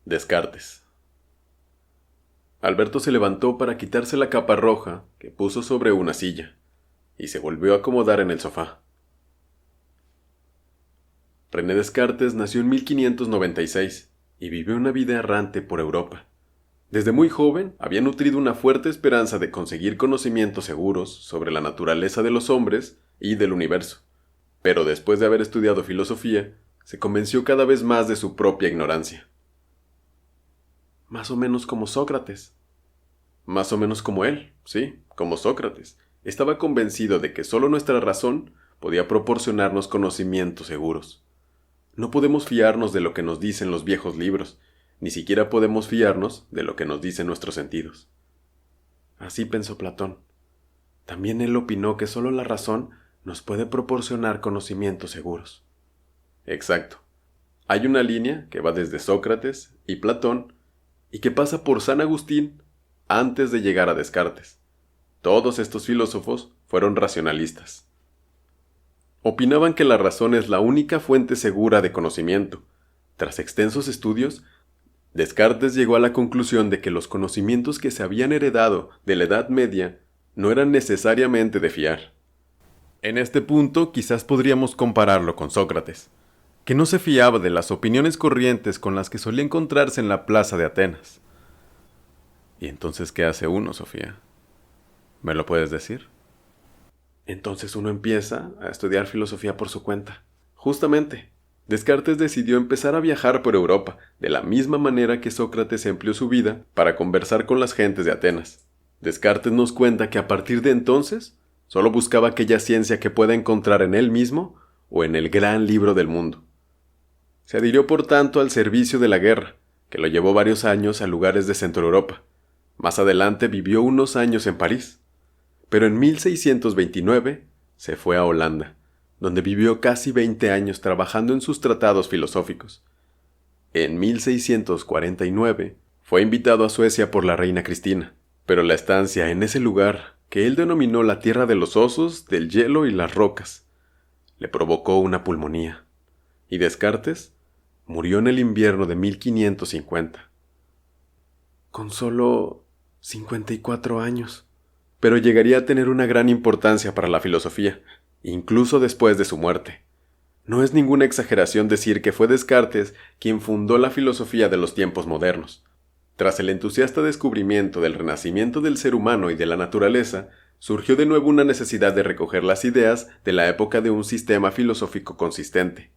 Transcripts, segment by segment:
Descartes. Alberto se levantó para quitarse la capa roja que puso sobre una silla, y se volvió a acomodar en el sofá. René Descartes nació en 1596 y vivió una vida errante por Europa. Desde muy joven había nutrido una fuerte esperanza de conseguir conocimientos seguros sobre la naturaleza de los hombres y del universo, pero después de haber estudiado filosofía, se convenció cada vez más de su propia ignorancia. Más o menos como Sócrates. Más o menos como él, sí, como Sócrates. Estaba convencido de que solo nuestra razón podía proporcionarnos conocimientos seguros. No podemos fiarnos de lo que nos dicen los viejos libros, ni siquiera podemos fiarnos de lo que nos dicen nuestros sentidos. Así pensó Platón. También él opinó que solo la razón nos puede proporcionar conocimientos seguros. Exacto. Hay una línea que va desde Sócrates y Platón y que pasa por San Agustín antes de llegar a Descartes. Todos estos filósofos fueron racionalistas. Opinaban que la razón es la única fuente segura de conocimiento. Tras extensos estudios, Descartes llegó a la conclusión de que los conocimientos que se habían heredado de la Edad Media no eran necesariamente de fiar. En este punto quizás podríamos compararlo con Sócrates, que no se fiaba de las opiniones corrientes con las que solía encontrarse en la plaza de Atenas. ¿Y entonces qué hace uno, Sofía? ¿Me lo puedes decir? Entonces uno empieza a estudiar filosofía por su cuenta. Justamente, Descartes decidió empezar a viajar por Europa, de la misma manera que Sócrates empleó su vida para conversar con las gentes de Atenas. Descartes nos cuenta que a partir de entonces, solo buscaba aquella ciencia que pueda encontrar en él mismo o en el gran libro del mundo. Se adhirió por tanto al servicio de la guerra, que lo llevó varios años a lugares de Centro Europa. Más adelante vivió unos años en París, pero en 1629 se fue a Holanda, donde vivió casi 20 años trabajando en sus tratados filosóficos. En 1649 fue invitado a Suecia por la reina Cristina, pero la estancia en ese lugar, que él denominó la tierra de los osos, del hielo y las rocas, le provocó una pulmonía, y Descartes murió en el invierno de 1550. Con solo 54 años, pero llegaría a tener una gran importancia para la filosofía, incluso después de su muerte. No es ninguna exageración decir que fue Descartes quien fundó la filosofía de los tiempos modernos. Tras el entusiasta descubrimiento del renacimiento del ser humano y de la naturaleza, surgió de nuevo una necesidad de recoger las ideas de la época de un sistema filosófico consistente.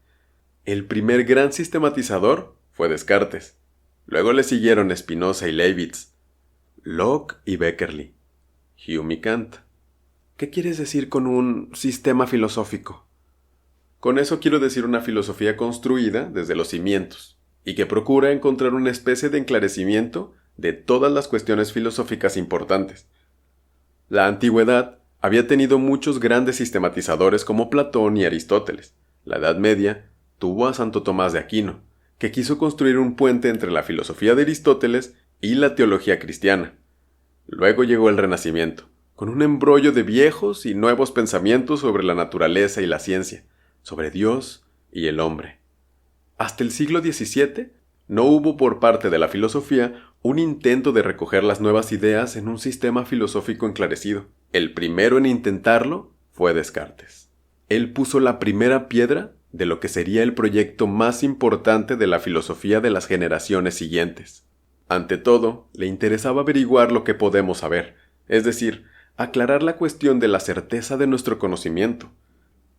El primer gran sistematizador fue Descartes. Luego le siguieron Spinoza y Leibniz, Locke y Beckerley, Hume y Kant. ¿Qué quieres decir con un sistema filosófico? Con eso quiero decir una filosofía construida desde los cimientos, y que procura encontrar una especie de enclarecimiento de todas las cuestiones filosóficas importantes. La antigüedad había tenido muchos grandes sistematizadores como Platón y Aristóteles. La Edad Media tuvo a Santo Tomás de Aquino, que quiso construir un puente entre la filosofía de Aristóteles y la teología cristiana. Luego llegó el Renacimiento, con un embrollo de viejos y nuevos pensamientos sobre la naturaleza y la ciencia, sobre Dios y el hombre. Hasta el siglo XVII no hubo por parte de la filosofía un intento de recoger las nuevas ideas en un sistema filosófico enclarecido. El primero en intentarlo fue Descartes. Él puso la primera piedra de lo que sería el proyecto más importante de la filosofía de las generaciones siguientes. Ante todo, le interesaba averiguar lo que podemos saber, es decir, aclarar la cuestión de la certeza de nuestro conocimiento.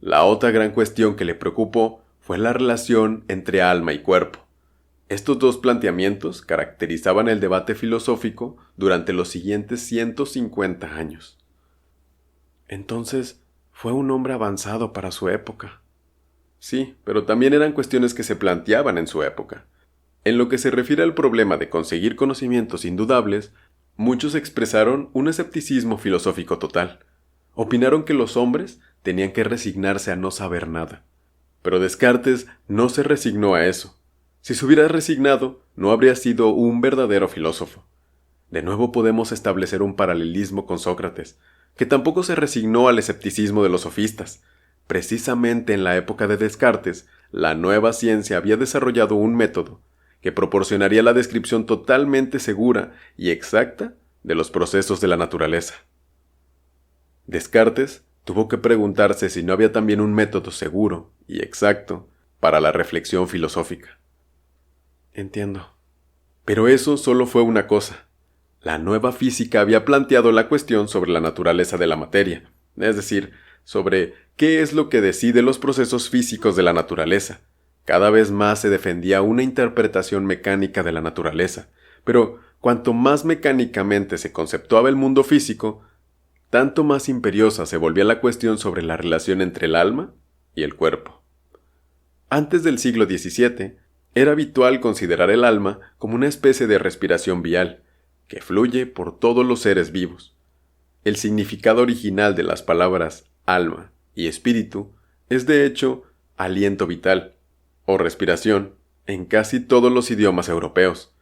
La otra gran cuestión que le preocupó fue la relación entre alma y cuerpo. Estos dos planteamientos caracterizaban el debate filosófico durante los siguientes 150 años. Entonces, fue un hombre avanzado para su época. Sí, pero también eran cuestiones que se planteaban en su época. En lo que se refiere al problema de conseguir conocimientos indudables, muchos expresaron un escepticismo filosófico total. Opinaron que los hombres tenían que resignarse a no saber nada. Pero Descartes no se resignó a eso. Si se hubiera resignado, no habría sido un verdadero filósofo. De nuevo podemos establecer un paralelismo con Sócrates, que tampoco se resignó al escepticismo de los sofistas. Precisamente en la época de Descartes, la nueva ciencia había desarrollado un método que proporcionaría la descripción totalmente segura y exacta de los procesos de la naturaleza. Descartes tuvo que preguntarse si no había también un método seguro y exacto para la reflexión filosófica. Entiendo. Pero eso solo fue una cosa. La nueva física había planteado la cuestión sobre la naturaleza de la materia, es decir, sobre qué es lo que decide los procesos físicos de la naturaleza. Cada vez más se defendía una interpretación mecánica de la naturaleza, pero cuanto más mecánicamente se conceptuaba el mundo físico, tanto más imperiosa se volvía la cuestión sobre la relación entre el alma y el cuerpo. Antes del siglo XVII, era habitual considerar el alma como una especie de respiración vial, que fluye por todos los seres vivos. El significado original de las palabras alma y espíritu es de hecho aliento vital, o respiración, en casi todos los idiomas europeos.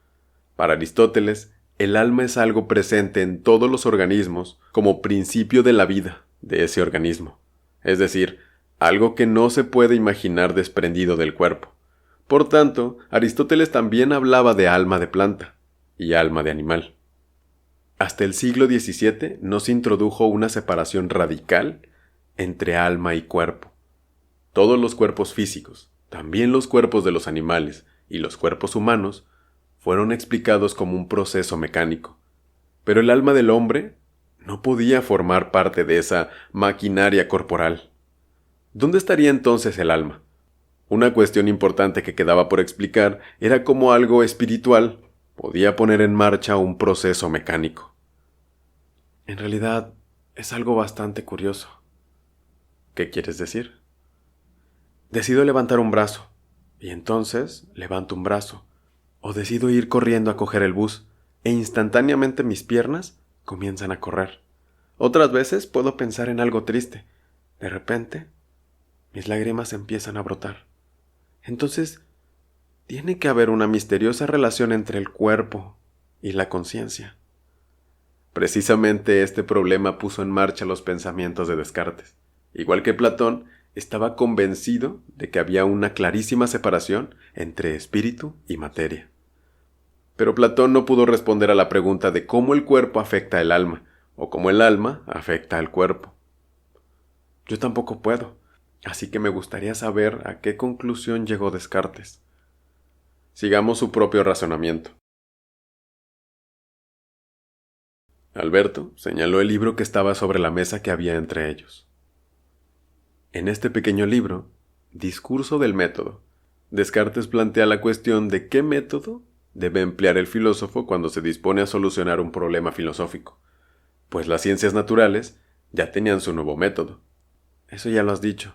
Para Aristóteles, el alma es algo presente en todos los organismos como principio de la vida de ese organismo, es decir, algo que no se puede imaginar desprendido del cuerpo. Por tanto, Aristóteles también hablaba de alma de planta y alma de animal. Hasta el siglo XVII no se introdujo una separación radical entre alma y cuerpo. Todos los cuerpos físicos, también los cuerpos de los animales y los cuerpos humanos, fueron explicados como un proceso mecánico. Pero el alma del hombre no podía formar parte de esa maquinaria corporal. ¿Dónde estaría entonces el alma? Una cuestión importante que quedaba por explicar era cómo algo espiritual podía poner en marcha un proceso mecánico. En realidad, es algo bastante curioso. ¿Qué quieres decir? Decido levantar un brazo, y entonces levanto un brazo, o decido ir corriendo a coger el bus, e instantáneamente mis piernas comienzan a correr. Otras veces puedo pensar en algo triste. De repente, mis lágrimas empiezan a brotar. Entonces, tiene que haber una misteriosa relación entre el cuerpo y la conciencia. Precisamente este problema puso en marcha los pensamientos de Descartes. Igual que Platón, estaba convencido de que había una clarísima separación entre espíritu y materia. Pero Platón no pudo responder a la pregunta de cómo el cuerpo afecta al alma, o cómo el alma afecta al cuerpo. Yo tampoco puedo, así que me gustaría saber a qué conclusión llegó Descartes. Sigamos su propio razonamiento. Alberto señaló el libro que estaba sobre la mesa que había entre ellos. En este pequeño libro, Discurso del método, Descartes plantea la cuestión de qué método debe emplear el filósofo cuando se dispone a solucionar un problema filosófico, pues las ciencias naturales ya tenían su nuevo método. Eso ya lo has dicho.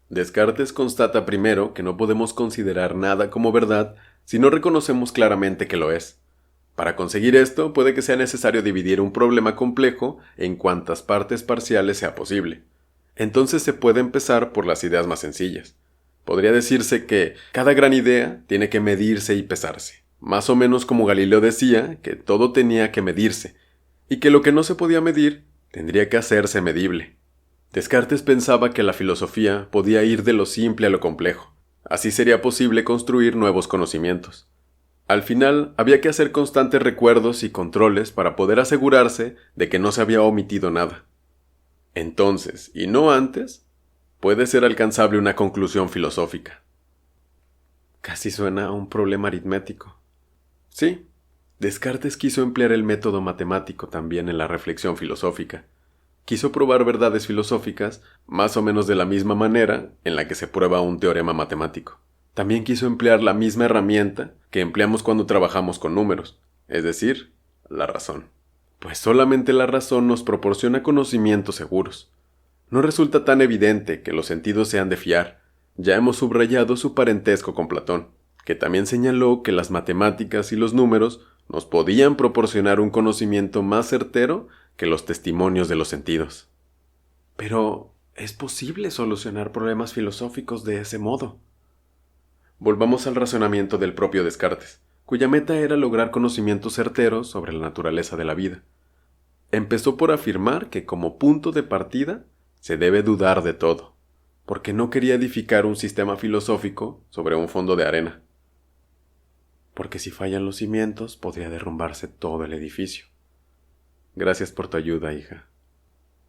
Descartes constata primero que no podemos considerar nada como verdad si no reconocemos claramente que lo es. Para conseguir esto, puede que sea necesario dividir un problema complejo en cuantas partes parciales sea posible. Entonces se puede empezar por las ideas más sencillas. Podría decirse que cada gran idea tiene que medirse y pesarse, más o menos como Galileo decía que todo tenía que medirse, y que lo que no se podía medir tendría que hacerse medible. Descartes pensaba que la filosofía podía ir de lo simple a lo complejo. Así sería posible construir nuevos conocimientos. Al final, había que hacer constantes recuerdos y controles para poder asegurarse de que no se había omitido nada. Entonces, y no antes, puede ser alcanzable una conclusión filosófica. Casi suena a un problema aritmético. Sí, Descartes quiso emplear el método matemático también en la reflexión filosófica. Quiso probar verdades filosóficas más o menos de la misma manera en la que se prueba un teorema matemático. También quiso emplear la misma herramienta que empleamos cuando trabajamos con números, es decir, la razón. Pues solamente la razón nos proporciona conocimientos seguros. No resulta tan evidente que los sentidos sean de fiar. Ya hemos subrayado su parentesco con Platón, que también señaló que las matemáticas y los números nos podían proporcionar un conocimiento más certero que los testimonios de los sentidos. Pero, ¿es posible solucionar problemas filosóficos de ese modo? Volvamos al razonamiento del propio Descartes, cuya meta era lograr conocimientos certeros sobre la naturaleza de la vida. Empezó por afirmar que como punto de partida se debe dudar de todo, porque no quería edificar un sistema filosófico sobre un fondo de arena. porque si fallan los cimientos podría derrumbarse todo el edificio. Gracias por tu ayuda, hija.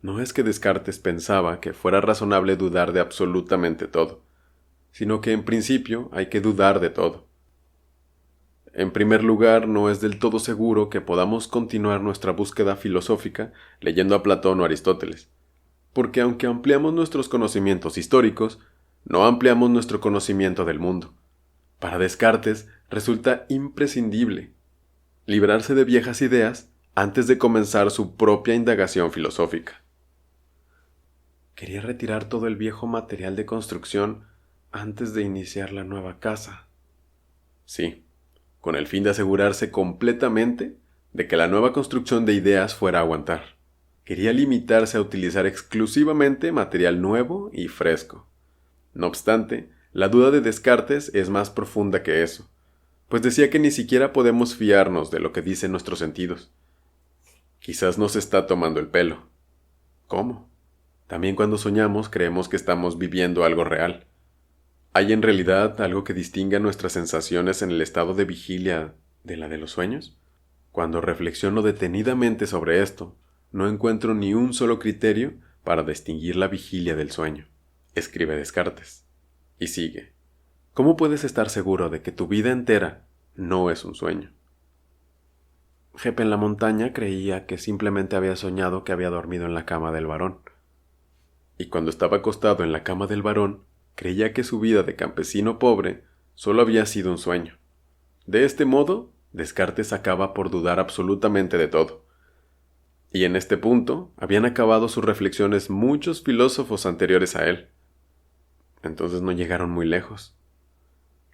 No es que Descartes pensaba que fuera razonable dudar de absolutamente todo, sino que en principio hay que dudar de todo. En primer lugar, no es del todo seguro que podamos continuar nuestra búsqueda filosófica leyendo a Platón o Aristóteles, porque aunque ampliamos nuestros conocimientos históricos, no ampliamos nuestro conocimiento del mundo. Para Descartes resulta imprescindible librarse de viejas ideas antes de comenzar su propia indagación filosófica. Quería retirar todo el viejo material de construcción antes de iniciar la nueva casa. Sí, con el fin de asegurarse completamente de que la nueva construcción de ideas fuera a aguantar. Quería limitarse a utilizar exclusivamente material nuevo y fresco. No obstante, la duda de Descartes es más profunda que eso, pues decía que ni siquiera podemos fiarnos de lo que dicen nuestros sentidos. Quizás nos está tomando el pelo. ¿Cómo? También cuando soñamos creemos que estamos viviendo algo real. ¿Hay en realidad algo que distinga nuestras sensaciones en el estado de vigilia de la de los sueños? Cuando reflexiono detenidamente sobre esto, no encuentro ni un solo criterio para distinguir la vigilia del sueño, escribe Descartes. Y sigue. ¿Cómo puedes estar seguro de que tu vida entera no es un sueño? Jepe en la montaña creía que simplemente había soñado que había dormido en la cama del varón. Y cuando estaba acostado en la cama del varón, creía que su vida de campesino pobre solo había sido un sueño. De este modo, Descartes acaba por dudar absolutamente de todo. Y en este punto habían acabado sus reflexiones muchos filósofos anteriores a él. Entonces no llegaron muy lejos.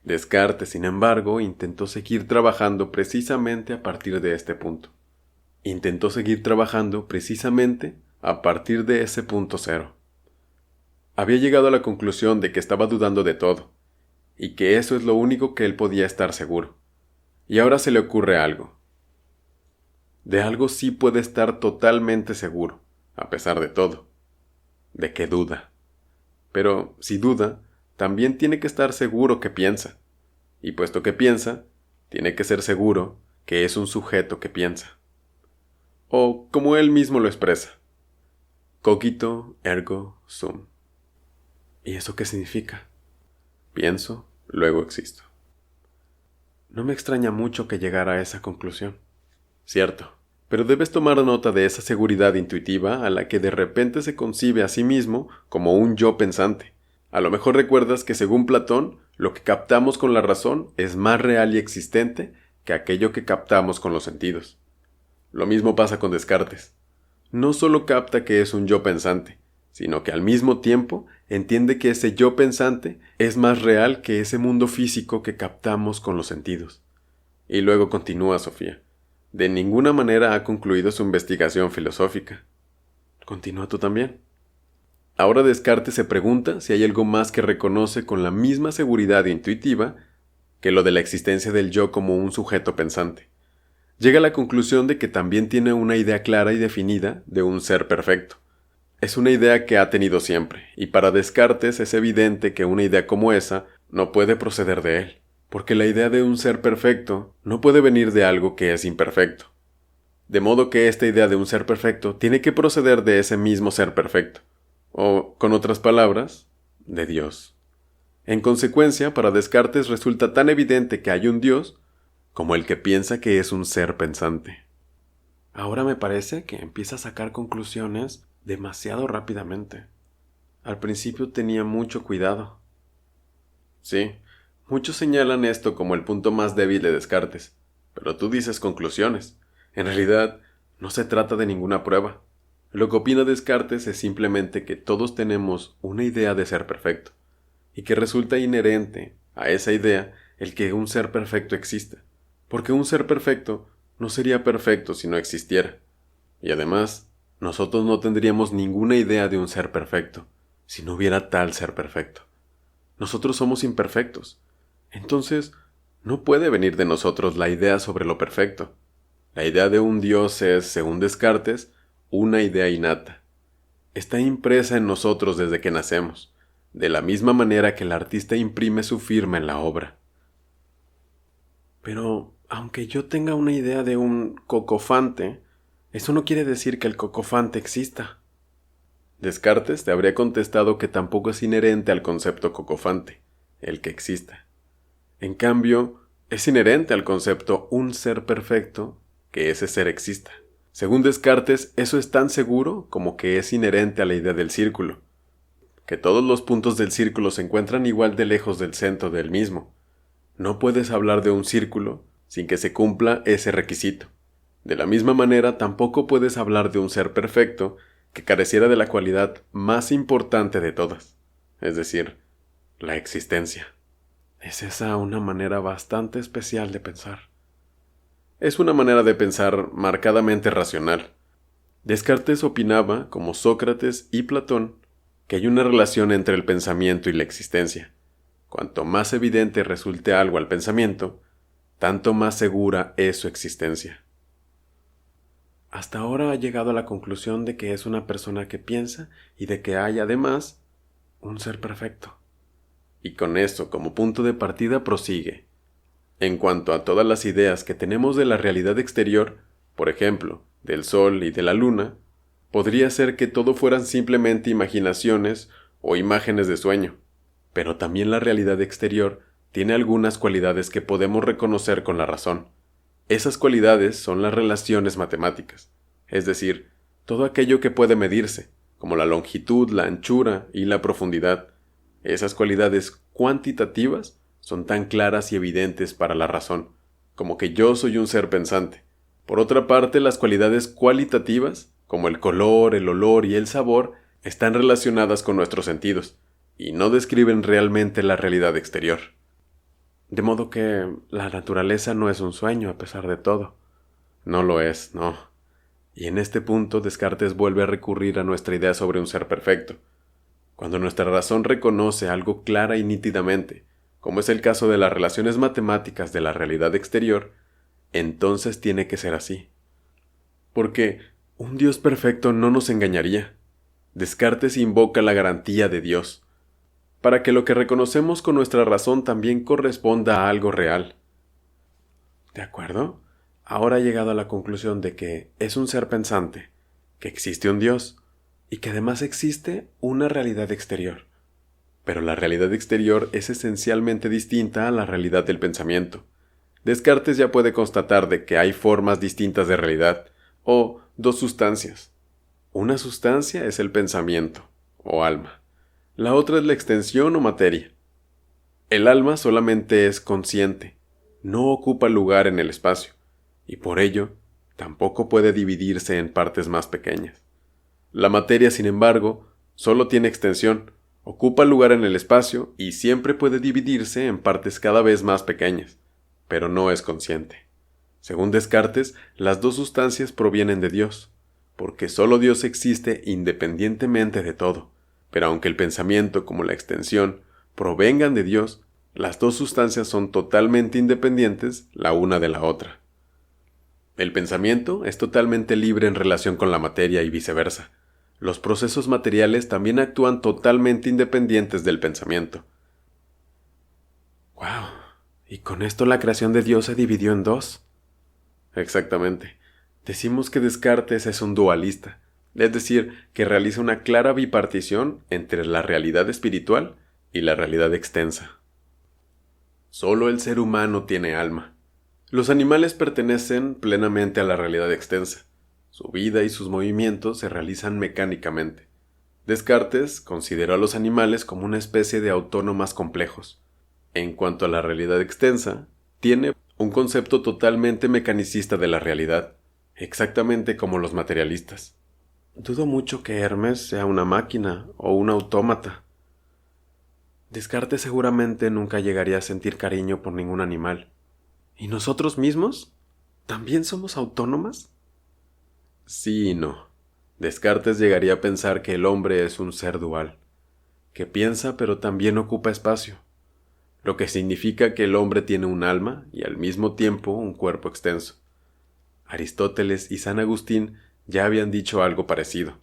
Descartes, sin embargo, intentó seguir trabajando precisamente a partir de este punto. Intentó seguir trabajando precisamente a partir de ese punto cero. Había llegado a la conclusión de que estaba dudando de todo, y que eso es lo único que él podía estar seguro. Y ahora se le ocurre algo. De algo sí puede estar totalmente seguro, a pesar de todo. De que duda. Pero, si duda, también tiene que estar seguro que piensa. Y puesto que piensa, tiene que ser seguro que es un sujeto que piensa. O, como él mismo lo expresa, cogito ergo sum. ¿Y eso qué significa? Pienso, luego existo. No me extraña mucho que llegara a esa conclusión. Cierto, pero debes tomar nota de esa seguridad intuitiva a la que de repente se concibe a sí mismo como un yo pensante. A lo mejor recuerdas que según Platón, lo que captamos con la razón es más real y existente que aquello que captamos con los sentidos. Lo mismo pasa con Descartes. No solo capta que es un yo pensante, sino que al mismo tiempo entiende que ese yo pensante es más real que ese mundo físico que captamos con los sentidos. Y luego continúa Sofía. De ninguna manera ha concluido su investigación filosófica. Continúa tú también. Ahora Descartes se pregunta si hay algo más que reconoce con la misma seguridad intuitiva que lo de la existencia del yo como un sujeto pensante. Llega a la conclusión de que también tiene una idea clara y definida de un ser perfecto. Es una idea que ha tenido siempre, y para Descartes es evidente que una idea como esa no puede proceder de él, porque la idea de un ser perfecto no puede venir de algo que es imperfecto. De modo que esta idea de un ser perfecto tiene que proceder de ese mismo ser perfecto, o, con otras palabras, de Dios. En consecuencia, para Descartes resulta tan evidente que hay un Dios como el que piensa que es un ser pensante. Ahora me parece que empieza a sacar conclusiones demasiado rápidamente. Al principio tenía mucho cuidado. Sí, muchos señalan esto como el punto más débil de Descartes, pero tú dices conclusiones. En realidad, no se trata de ninguna prueba. Lo que opina Descartes es simplemente que todos tenemos una idea de ser perfecto, y que resulta inherente a esa idea el que un ser perfecto exista, porque un ser perfecto no sería perfecto si no existiera. Y además, nosotros no tendríamos ninguna idea de un ser perfecto, si no hubiera tal ser perfecto. Nosotros somos imperfectos. Entonces, no puede venir de nosotros la idea sobre lo perfecto. La idea de un Dios es, según Descartes, una idea innata. Está impresa en nosotros desde que nacemos, de la misma manera que el artista imprime su firma en la obra. Pero, aunque yo tenga una idea de un cocofante, eso no quiere decir que el cocofante exista. Descartes te habría contestado que tampoco es inherente al concepto cocofante, el que exista. En cambio, es inherente al concepto un ser perfecto, que ese ser exista. Según Descartes, eso es tan seguro como que es inherente a la idea del círculo, que todos los puntos del círculo se encuentran igual de lejos del centro del mismo. No puedes hablar de un círculo sin que se cumpla ese requisito. De la misma manera, tampoco puedes hablar de un ser perfecto que careciera de la cualidad más importante de todas, es decir, la existencia. ¿Es esa una manera bastante especial de pensar? Es una manera de pensar marcadamente racional. Descartes opinaba, como Sócrates y Platón, que hay una relación entre el pensamiento y la existencia. Cuanto más evidente resulte algo al pensamiento, tanto más segura es su existencia. Hasta ahora ha llegado a la conclusión de que es una persona que piensa y de que hay, además, un ser perfecto. Y con esto como punto de partida prosigue. En cuanto a todas las ideas que tenemos de la realidad exterior, por ejemplo, del Sol y de la Luna, podría ser que todo fueran simplemente imaginaciones o imágenes de sueño, pero también la realidad exterior tiene algunas cualidades que podemos reconocer con la razón. Esas cualidades son las relaciones matemáticas, es decir, todo aquello que puede medirse, como la longitud, la anchura y la profundidad. Esas cualidades cuantitativas son tan claras y evidentes para la razón, como que yo soy un ser pensante. Por otra parte, las cualidades cualitativas, como el color, el olor y el sabor, están relacionadas con nuestros sentidos, y no describen realmente la realidad exterior. De modo que la naturaleza no es un sueño a pesar de todo. No lo es, no. Y en este punto Descartes vuelve a recurrir a nuestra idea sobre un ser perfecto. Cuando nuestra razón reconoce algo clara y nítidamente, como es el caso de las relaciones matemáticas de la realidad exterior, entonces tiene que ser así. Porque un Dios perfecto no nos engañaría. Descartes invoca la garantía de Dios, para que lo que reconocemos con nuestra razón también corresponda a algo real. ¿De acuerdo? Ahora he llegado a la conclusión de que es un ser pensante, que existe un Dios, y que además existe una realidad exterior. Pero la realidad exterior es esencialmente distinta a la realidad del pensamiento. Descartes ya puede constatar de que hay formas distintas de realidad, o dos sustancias. Una sustancia es el pensamiento, o alma. La otra es la extensión o materia. El alma solamente es consciente, no ocupa lugar en el espacio, y por ello tampoco puede dividirse en partes más pequeñas. La materia, sin embargo, solo tiene extensión, ocupa lugar en el espacio y siempre puede dividirse en partes cada vez más pequeñas, pero no es consciente. Según Descartes, las dos sustancias provienen de Dios, porque solo Dios existe independientemente de todo. Pero aunque el pensamiento como la extensión provengan de Dios, las dos sustancias son totalmente independientes la una de la otra. El pensamiento es totalmente libre en relación con la materia y viceversa. Los procesos materiales también actúan totalmente independientes del pensamiento. ¡Wow! ¿Y con esto la creación de Dios se dividió en dos? Exactamente. Decimos que Descartes es un dualista, es decir, que realiza una clara bipartición entre la realidad espiritual y la realidad extensa. Solo el ser humano tiene alma. Los animales pertenecen plenamente a la realidad extensa. Su vida y sus movimientos se realizan mecánicamente. Descartes consideró a los animales como una especie de autónomas complejos. En cuanto a la realidad extensa, tiene un concepto totalmente mecanicista de la realidad, exactamente como los materialistas. Dudo mucho que Hermes sea una máquina o un autómata. Descartes seguramente nunca llegaría a sentir cariño por ningún animal. ¿Y nosotros mismos? ¿También somos autónomas? Sí y no. Descartes llegaría a pensar que el hombre es un ser dual, que piensa pero también ocupa espacio, lo que significa que el hombre tiene un alma y al mismo tiempo un cuerpo extenso. Aristóteles y San Agustín ya habían dicho algo parecido.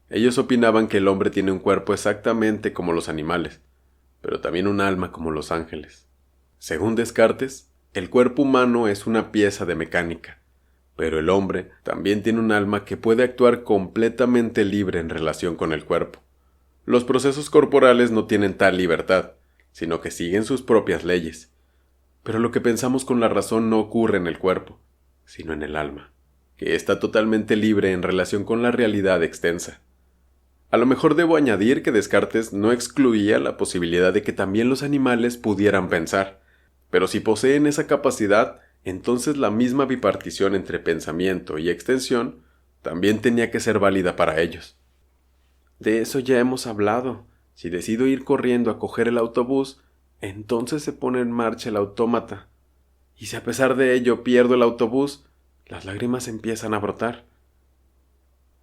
Ellos opinaban que el hombre tiene un cuerpo exactamente como los animales, pero también un alma como los ángeles. Según Descartes, El cuerpo humano es una pieza de mecánica, pero el hombre también tiene un alma que puede actuar completamente libre en relación con el cuerpo. Los procesos corporales no tienen tal libertad, sino que siguen sus propias leyes. Pero lo que pensamos con la razón no ocurre en el cuerpo, sino en el alma, que está totalmente libre en relación con la realidad extensa. A lo mejor debo añadir que Descartes no excluía la posibilidad de que también los animales pudieran pensar, pero si poseen esa capacidad, entonces la misma bipartición entre pensamiento y extensión también tenía que ser válida para ellos. De eso ya hemos hablado. Si decido ir corriendo a coger el autobús, entonces se pone en marcha el autómata. Y si a pesar de ello pierdo el autobús, las lágrimas empiezan a brotar.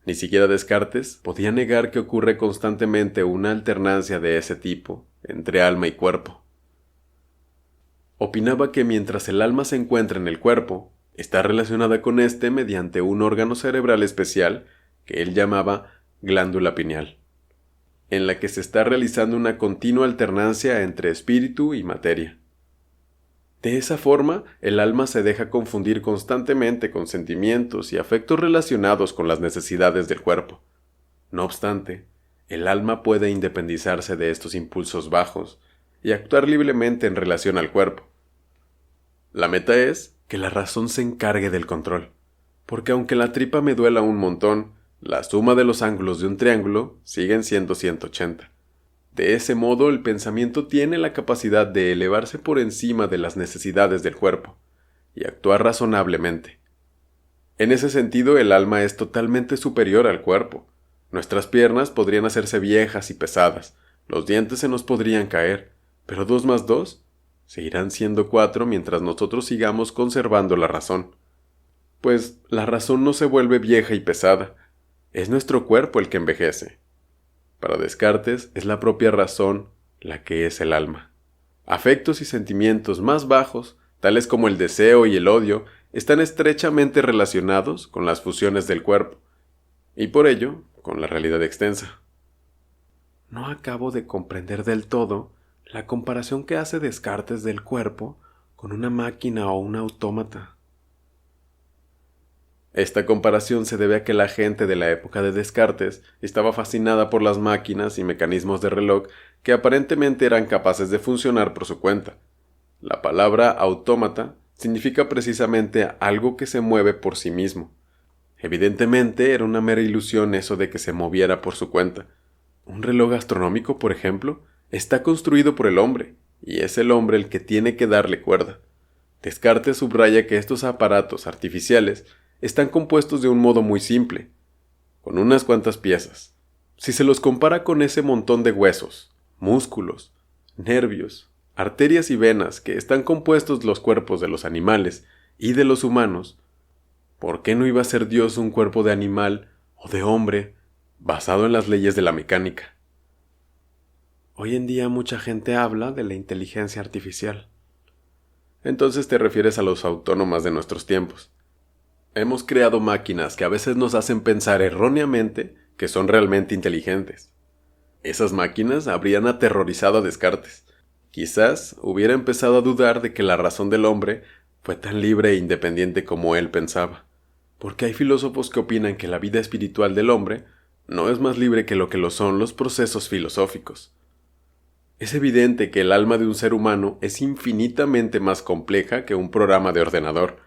Ni siquiera Descartes podía negar que ocurre constantemente una alternancia de ese tipo entre alma y cuerpo. Opinaba que mientras el alma se encuentra en el cuerpo, está relacionada con éste mediante un órgano cerebral especial que él llamaba glándula pineal, en la que se está realizando una continua alternancia entre espíritu y materia. De esa forma, el alma se deja confundir constantemente con sentimientos y afectos relacionados con las necesidades del cuerpo. No obstante, el alma puede independizarse de estos impulsos bajos y actuar libremente en relación al cuerpo. La meta es que la razón se encargue del control, porque aunque la tripa me duela un montón, la suma de los ángulos de un triángulo siguen siendo 180. De ese modo, el pensamiento tiene la capacidad de elevarse por encima de las necesidades del cuerpo y actuar razonablemente. En ese sentido, el alma es totalmente superior al cuerpo. Nuestras piernas podrían hacerse viejas y pesadas, los dientes se nos podrían caer, pero 2 más 2 seguirán siendo 4 mientras nosotros sigamos conservando la razón. Pues la razón no se vuelve vieja y pesada, es nuestro cuerpo el que envejece. Para Descartes es la propia razón la que es el alma. Afectos y sentimientos más bajos, tales como el deseo y el odio, están estrechamente relacionados con las fusiones del cuerpo, y por ello con la realidad extensa. No acabo de comprender del todo la comparación que hace Descartes del cuerpo con una máquina o un autómata. Esta comparación se debe a que la gente de la época de Descartes estaba fascinada por las máquinas y mecanismos de reloj que aparentemente eran capaces de funcionar por su cuenta. La palabra autómata significa precisamente algo que se mueve por sí mismo. Evidentemente era una mera ilusión eso de que se moviera por su cuenta. Un reloj astronómico, por ejemplo, está construido por el hombre, y es el hombre el que tiene que darle cuerda. Descartes subraya que estos aparatos artificiales están compuestos de un modo muy simple, con unas cuantas piezas. Si se los compara con ese montón de huesos, músculos, nervios, arterias y venas que están compuestos los cuerpos de los animales y de los humanos, ¿por qué no iba a ser Dios un cuerpo de animal o de hombre basado en las leyes de la mecánica? Hoy en día mucha gente habla de la inteligencia artificial. Entonces te refieres a los autónomas de nuestros tiempos. Hemos creado máquinas que a veces nos hacen pensar erróneamente que son realmente inteligentes. Esas máquinas habrían aterrorizado a Descartes. Quizás hubiera empezado a dudar de que la razón del hombre fue tan libre e independiente como él pensaba, porque hay filósofos que opinan que la vida espiritual del hombre no es más libre que lo son los procesos filosóficos. Es evidente que el alma de un ser humano es infinitamente más compleja que un programa de ordenador,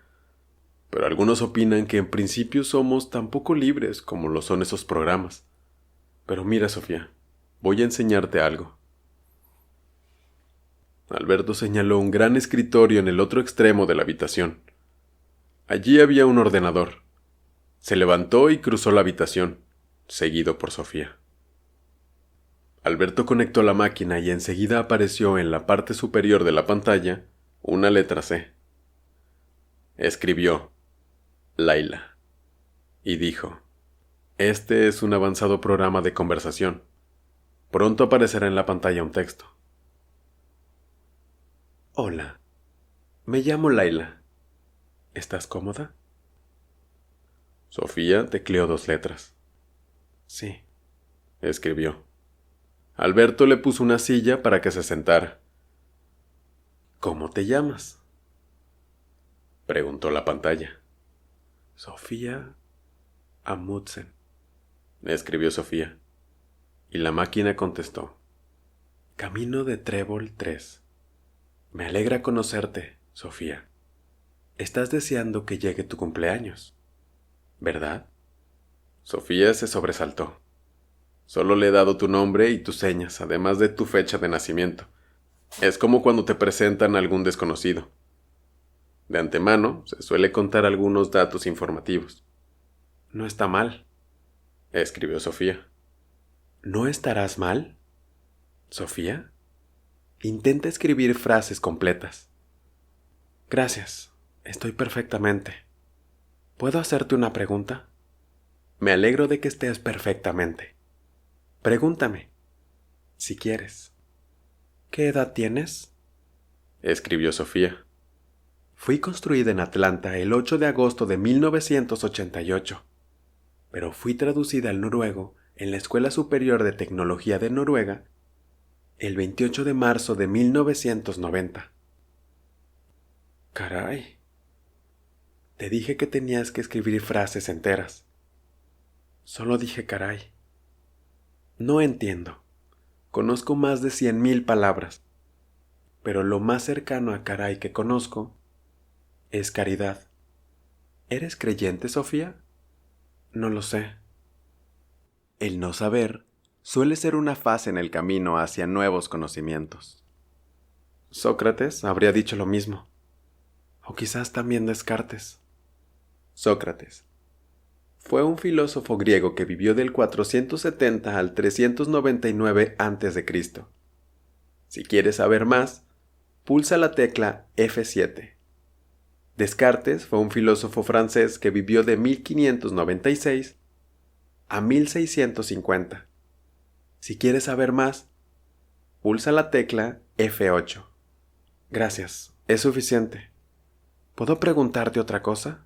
pero algunos opinan que en principio somos tan poco libres como lo son esos programas. Pero mira, Sofía, voy a enseñarte algo. Alberto señaló un gran escritorio en el otro extremo de la habitación. Allí había un ordenador. Se levantó y cruzó la habitación, seguido por Sofía. Alberto conectó la máquina y enseguida apareció en la parte superior de la pantalla una letra C. Escribió Laila y dijo: Este es un avanzado programa de conversación. Pronto aparecerá en la pantalla un texto. Hola, me llamo Laila. ¿Estás cómoda? Sofía tecleó 2 letras. Sí, escribió. Alberto le puso una silla para que se sentara. ¿Cómo te llamas? Preguntó la pantalla. Sofía Amundsen, escribió Sofía. Y la máquina contestó. Camino de Trébol 3. Me alegra conocerte, Sofía. Estás deseando que llegue tu cumpleaños, ¿verdad? Sofía se sobresaltó. Solo le he dado tu nombre y tus señas, además de tu fecha de nacimiento. Es como cuando te presentan a algún desconocido. De antemano, se suele contar algunos datos informativos. No está mal, escribió Sofía. ¿No estarás mal, Sofía? Intenta escribir frases completas. Gracias, estoy perfectamente. ¿Puedo hacerte una pregunta? Me alegro de que estés perfectamente. Pregúntame, si quieres. ¿Qué edad tienes? Escribió Sofía. Fui construida en Atlanta el 8 de agosto de 1988, pero fui traducida al noruego en la Escuela Superior de Tecnología de Noruega el 28 de marzo de 1990. Caray. Te dije que tenías que escribir frases enteras. Solo dije caray. No entiendo. Conozco más de 100,000 palabras, pero lo más cercano a caray que conozco es caridad. ¿Eres creyente, Sofía? No lo sé. El no saber suele ser una fase en el camino hacia nuevos conocimientos. Sócrates habría dicho lo mismo. O quizás también Descartes. Sócrates fue un filósofo griego que vivió del 470 al 399 a.C. Si quieres saber más, pulsa la tecla F7. Descartes fue un filósofo francés que vivió de 1596 a 1650. Si quieres saber más, pulsa la tecla F8. Gracias, es suficiente. ¿Puedo preguntarte otra cosa?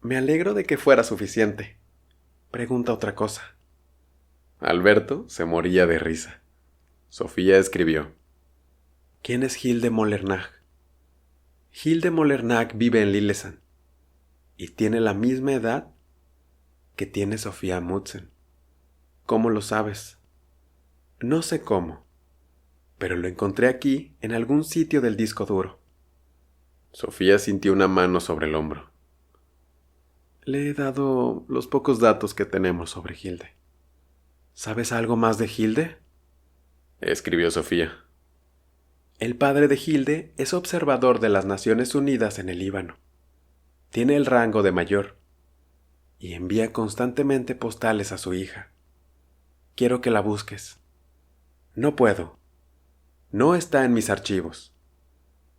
Me alegro de que fuera suficiente. Pregunta otra cosa. Alberto se moría de risa. Sofía escribió. ¿Quién es Gilles de Molernac? Gilles de Molernac vive en Lillesand y tiene la misma edad que tiene Sofía Amundsen. ¿Cómo lo sabes? No sé cómo, pero lo encontré aquí en algún sitio del disco duro. Sofía sintió una mano sobre el hombro. Le he dado los pocos datos que tenemos sobre Hilde. ¿Sabes algo más de Hilde? Escribió Sofía. El padre de Hilde es observador de las Naciones Unidas en el Líbano. Tiene el rango de mayor y envía constantemente postales a su hija. Quiero que la busques. No puedo. No está en mis archivos.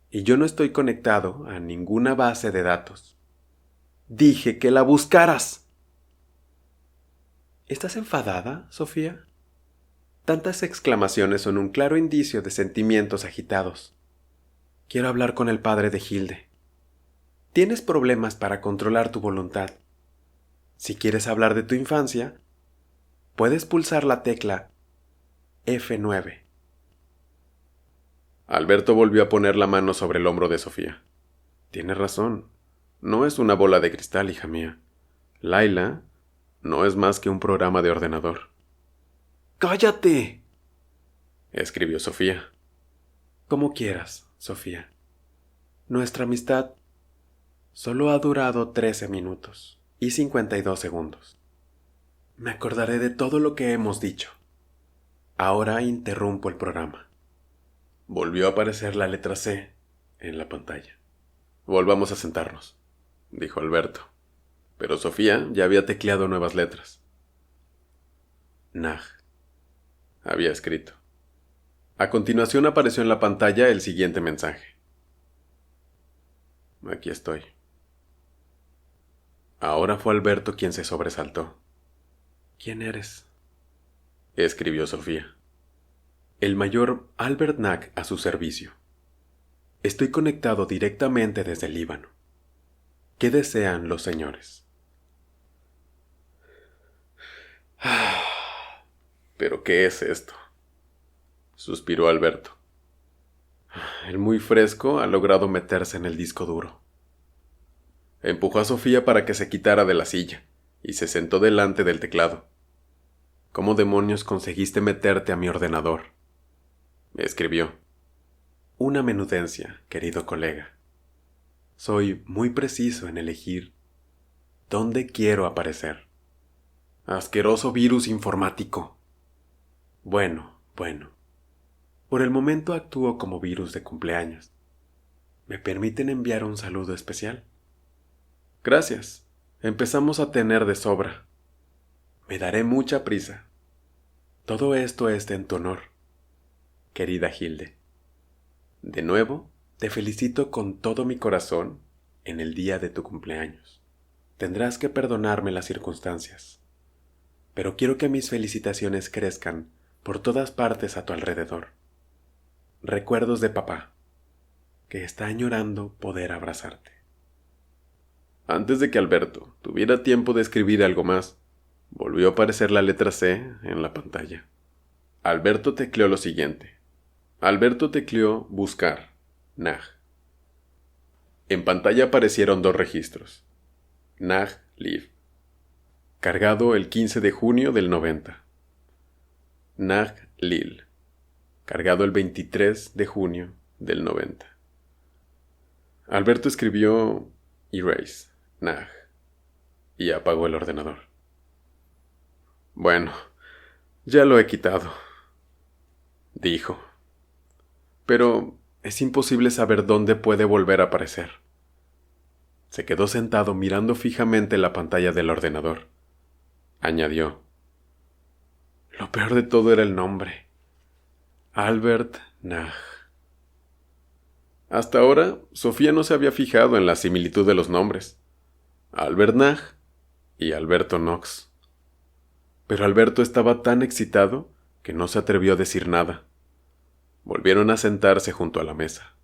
Y yo no estoy conectado a ninguna base de datos. Dije que la buscaras. ¿Estás enfadada, Sofía? Tantas exclamaciones son un claro indicio de sentimientos agitados. Quiero hablar con el padre de Hilde. Tienes problemas para controlar tu voluntad. Si quieres hablar de tu infancia, puedes pulsar la tecla F9. Alberto volvió a poner la mano sobre el hombro de Sofía. Tienes razón. No es una bola de cristal, hija mía. Laila no es más que un programa de ordenador. ¡Cállate!, escribió Sofía. Como quieras, Sofía. Nuestra amistad solo ha durado 13 minutos y 52 segundos. Me acordaré de todo lo que hemos dicho. Ahora interrumpo el programa. Volvió a aparecer la letra C en la pantalla. Volvamos a sentarnos, dijo Alberto. Pero Sofía ya había tecleado nuevas letras. Nag, había escrito. A continuación apareció en la pantalla el siguiente mensaje. Aquí estoy. Ahora fue Alberto quien se sobresaltó. ¿Quién eres?, escribió Sofía. El mayor Albert Nag a su servicio. Estoy conectado directamente desde el Líbano. ¿Qué desean los señores? ¿Pero qué es esto?, suspiró Alberto. El muy fresco ha logrado meterse en el disco duro. Empujó a Sofía para que se quitara de la silla y se sentó delante del teclado. ¿Cómo demonios conseguiste meterte a mi ordenador?, escribió. Una menudencia, querido colega. Soy muy preciso en elegir dónde quiero aparecer. Asqueroso virus informático. Bueno. Por el momento actúo como virus de cumpleaños. ¿Me permiten enviar un saludo especial? Gracias. Empezamos a tener de sobra. Me daré mucha prisa. Todo esto es en tu honor, querida Hilde. De nuevo, te felicito con todo mi corazón en el día de tu cumpleaños. Tendrás que perdonarme las circunstancias, pero quiero que mis felicitaciones crezcan por todas partes a tu alrededor. Recuerdos de papá, que está añorando poder abrazarte. Antes de que Alberto tuviera tiempo de escribir algo más, volvió a aparecer la letra C en la pantalla. Alberto tecleó lo siguiente. Alberto tecleó buscar, NAG. En pantalla aparecieron 2 registros. NAG Live. Cargado el 15 de junio del 90. NAG Lil. Cargado el 23 de junio del 90. Alberto escribió Erase, NAG, y apagó el ordenador. Bueno, ya lo he quitado, dijo. Pero es imposible saber dónde puede volver a aparecer. Se quedó sentado mirando fijamente la pantalla del ordenador. Añadió. Lo peor de todo era el nombre. Albert Nag. Hasta ahora, Sofía no se había fijado en la similitud de los nombres. Albert Nag y Alberto Knox. Pero Alberto estaba tan excitado que no se atrevió a decir nada. Volvieron a sentarse junto a la mesa.